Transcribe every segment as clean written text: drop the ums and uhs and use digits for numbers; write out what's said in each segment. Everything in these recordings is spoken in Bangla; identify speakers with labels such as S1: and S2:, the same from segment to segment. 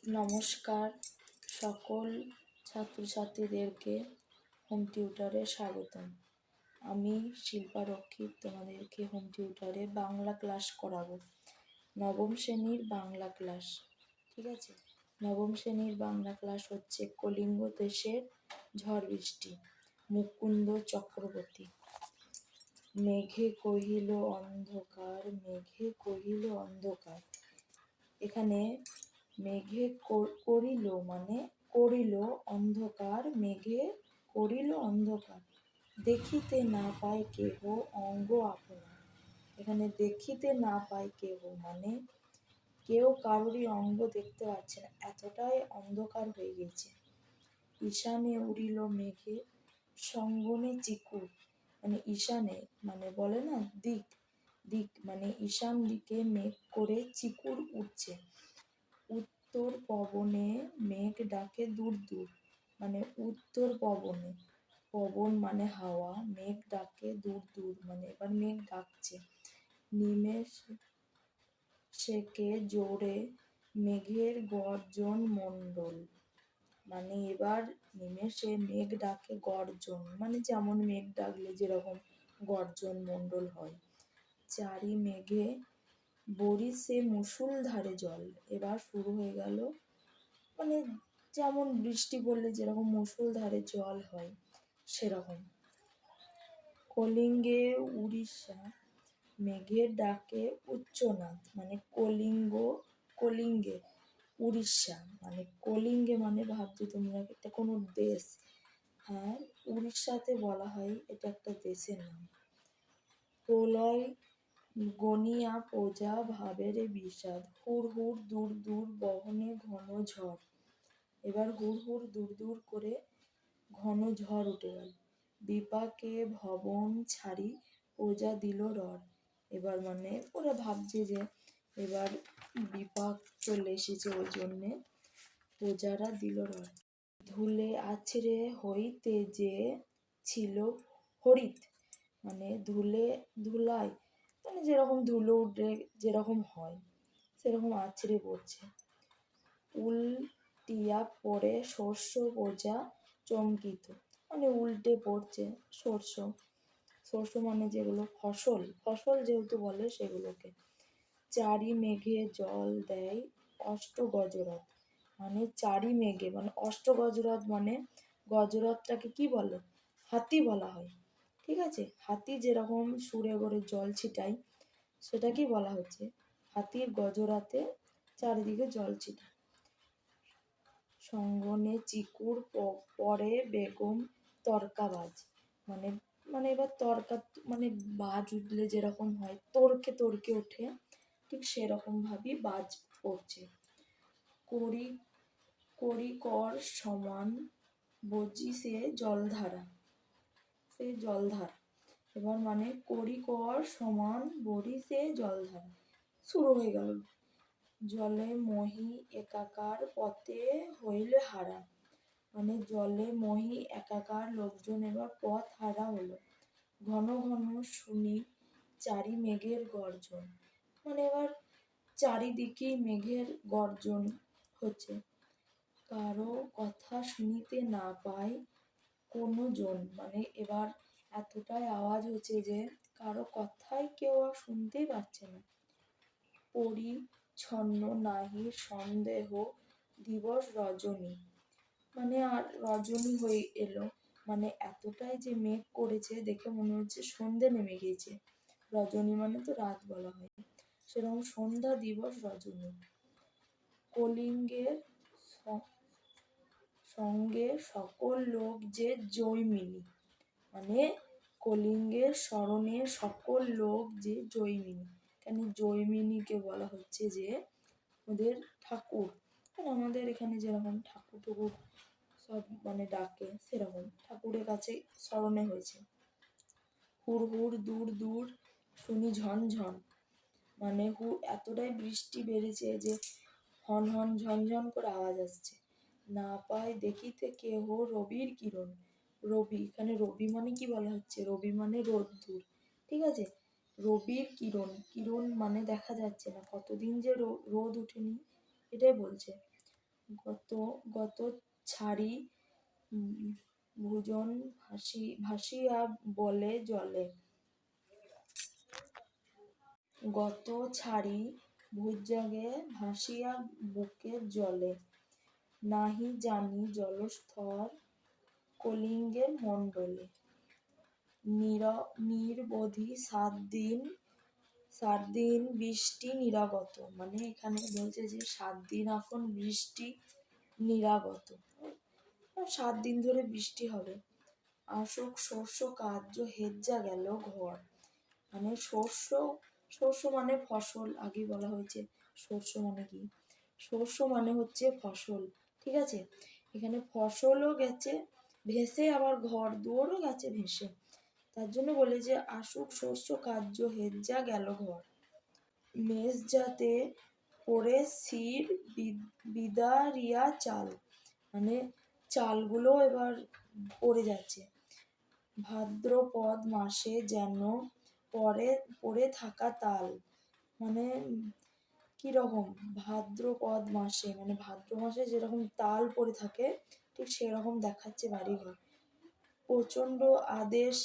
S1: নমস্কার সকল ছাত্রছাত্রীদেরকে হোম টিউটরে স্বাগতম। আমি শিল্পা রক্ষিত তোমাদেরকে হোম টিউটরে বাংলা ক্লাস করাবো। নবম শ্রেণীর বাংলা ক্লাস, ঠিক আছে? নবম শ্রেণীর বাংলা ক্লাস হচ্ছে কলিঙ্গ দেশের ঝড় বৃষ্টি। মুকুন্দ চক্রবর্তী। মেঘে কহিল অন্ধকার, মেঘে কহিল অন্ধকার। এখানে মেঘে করিল মানে করিল অন্ধকার, মেঘে করিল অন্ধকার। দেখিতে না পায় কেহ অঙ্গ আপনার। এখানে দেখিতে না পায় কেহ মানে কেউ কারোরই অঙ্গ দেখতে পাচ্ছে না, এতটাই অন্ধকার হয়ে গেছে। ঈশানে উড়িল মেঘে সঙ্গনে চিকুর, মানে ঈশানে মানে বলে না দিক, দিক মানে ঈশান দিকে মেঘ করে চিকুর উঠছে। উত্তর পবনে মেঘ ডাকে দূর দূর, মানে উত্তর পবনে, পবন মানে হাওয়া, মেঘ ডাকে দূর দূর মানে এবার মেঘ ডাকছে। নিমেষ সেকে জোরে মেঘের গর্জন মণ্ডল, মানে এবার নিমেষে মেঘ ডাকে গর্জন, মানে যেমন মেঘ ডাকলে যেরকম গর্জন মণ্ডল হয়। চারি মেঘে বরিশে মুষলধারে জল, এবার শুরু হয়ে গেল, মানে যেমন বৃষ্টি পড়লে যেরকম মুষলধারে জল হয় সেরকম। কলিঙ্গে উড়িষ্যা মেঘের ডাকে উচ্চনাদ, মানে কলিঙ্গে উড়িষ্যা মানে কলিঙ্গে মানে ভাবছো তোমরা এটা কোনো দেশ, হ্যাঁ উড়িষ্যাতে বলা হয়, এটা একটা দেশের নাম। প্রলয় গনিয়া প্রজা ভাবেরে বিষাদ, হুড় হুড় দূর দূর বহনে ঘন ঝড়। এবার হুড় হুড় দূর দূর করে ঘন ঝড় উঠে গেল। বিপাকে ভবন ছাড়ি প্রজা দিল রড, এবার মানে ওরা ভাবছে যে এবার বিপাক চলে এসেছে, ওই জন্যে প্রজারা দিল রড। ধুলে আছড়ে হইতে যে ছিল হরিত, মানে ধুলায় মানে যেরকম ধুলো উঠে যেরকম হয় সেরকম আছড়ে পড়ছে। উল্টিয়া পড়ে শস্য প্রজা চমকিত, মানে উল্টে পড়ছে শস্য মানে যেগুলো ফসল যেহেতু বলে সেগুলোকে। চারি মেঘে জল দেয় অষ্ট গজরথ, মানে চারি মেঘে মানে অষ্ট গজরথ, মানে গজরথটাকে কি বলে? হাতি বলা হয়, ঠিক আছে? হাতি যেরকম সুরে করে জল ছিটায় সেটা কি বলা হচ্ছে? হাতির গজরাতে চারিদিকে জল ছিটায়। সঙ্গনে চিকুর পরে বেগম তর্কাবাজ, মানে মানে এবার তর্কা মানে বাজ উঠলে যেরকম হয় তর্কে তর্কে ওঠে, ঠিক সেরকম ভাবেই বাজ পড়ছে। করি কর সমান বজি সে জলধারা, সে জলধারা। এবার মানে করি কর সমান বড়ি সে জলধারা, শুরু হয়ে গেল। জলে মহি একাকার পথে হইলে হারা, মানে জলে মহি একাকার লোকজন এবার পথ হারা হলো। ঘন ঘন শুনি চারি মেঘের গর্জন, মানে এবার চারিদিকেই মেঘের গর্জন হচ্ছে। কারো কথা শুনিতে না পায় কোনো জন, মানে এবার এতটাই আওয়াজ হচ্ছে যে কারো কথাই কেউ আর শুনতেই পাচ্ছে না। পরিচ্ছন্ন নাহি সন্দেহ দিবস রজনী, মানে আর রজনী হয়ে এলো, মানে এতটাই যে মেঘ করেছে দেখে মনে হচ্ছে সন্ধে নেমে গেছে। রজনী মানে তো রাত বলা হয়, সেরকম সন্ধ্যা দিবস রজনী। কলিঙ্গের সঙ্গে সকল লোক যে জৈমিনী, মানে কলিঙ্গের স্মরণে সকল লোক যে জৈমিনী, কেন জৈমিনীকে বলা হচ্ছে যে ওদের ঠাকুর, মানে আমাদের এখানে যেরকম ঠাকুর ঠাকুর সব মানে ডাকে সেরকম ঠাকুরের কাছে স্মরণে হয়েছে। হুড় হুড় দূর দূর শুনি ঝনঝন, মানে এতটাই বৃষ্টি বেড়েছে যে হন হন ঝনঝন করে আওয়াজ আসছে। না পায় দেখিতে কেহ রবির কিরণ, রবি এখানে রবি মানে কি বলা হচ্ছে? রবি মানে রোদ্দুর, ঠিক আছে? রবির কিরণ, কিরণ মানে দেখা যাচ্ছে না, কতদিন যে রোদ উঠেনি এটাই বলছে। গত গত ছাড়ি ভোজন ভাসিয়া বলে জলে। গত ছাড়ি ভুজগে ভাসিয়া বুকের জলে। নাহি জানি জলস্থর কলিঙ্গের মণ্ডলে। নিরবধি 7 দিন বৃষ্টি নিরাগত, মানে এখানে বলছে যে 7 দিন এখন বৃষ্টি নিরাগত, 7 দিন ধরে বৃষ্টি হবে। আসুক শস্য কার্য হেজ্জা গেল ঘর, মানে শস্য মানে ফসল, আগে বলা হয়েছে শস্য মানে কি, শস্য মানে হচ্ছে ফসল, ঠিক আছে। এখানে ফসলও গেছে ভেসে, আবার ঘর দুয়ারও গেছে ভেসে, তার জন্য বলে যে আসুক শস্য কার্য হেজ্জা গেল ঘর। মেষ জাতে পড়ে শির বিদারিয়া চাল, মানে চালগুলো এবার পড়ে যাচ্ছে। ভাদ্রপদ মাসে যেন পড়ে থাকা তাল, মানে কিরকম ভাদ্রপদ মাসে, মানে ভাদ্র মাসে যেরকম তাল পড়ে থাকে ঠিক সেরকম দেখাচ্ছে বাড়িঘর। প্রচণ্ড আদেশ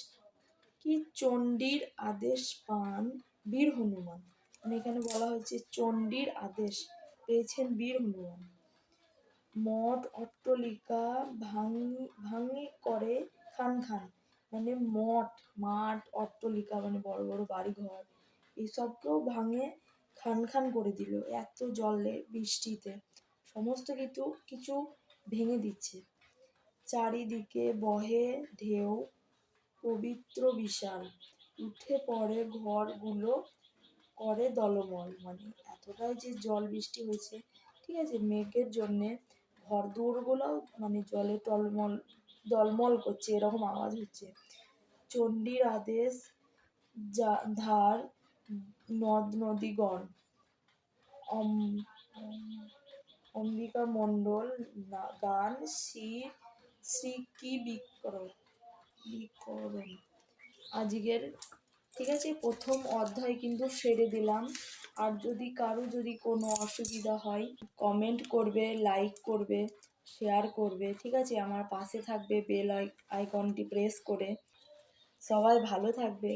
S1: কি চণ্ডীর আদেশ পান বীর হনুমান, মানে এখানে বলা হয়েছে চণ্ডীর আদেশ পেয়েছেন বীর হনুমান। মঠ অট্টালিকা ভাঙি করে খান, মানে মাঠ অট্টালিকা মানে বড় বড় বাড়িঘর এইসবকেও ভাঙে খান করে দিল এত জলে বৃষ্টিতে, সমস্ত কিছু ভেঙে দিচ্ছে। চারিদিকে বহে ঢেউ পবিত্র বিশাল, উঠে পড়ে ঘরগুলো করে দলমল, মানে এতটাই যে জল বৃষ্টি হয়েছে, ঠিক আছে, মেঘের জন্যে ঘর দুয়ারগুলোও মানে জলে দলমল করছে, এরকম আওয়াজ হচ্ছে। চণ্ডীর আদেশ ধার নদ নদীগণ, অম্বিকা মণ্ডল গান শ্রী কি বিকরণ। আজকের, ঠিক আছে, প্রথম অধ্যায় কিন্তু সেরে দিলাম। আর যদি কোনো অসুবিধা হয় কমেন্ট করবে, লাইক করবে, শেয়ার করবে, ঠিক আছে, আমার পাশে থাকবে বেল আইকনটি প্রেস করে। সবাই ভালো থাকবে।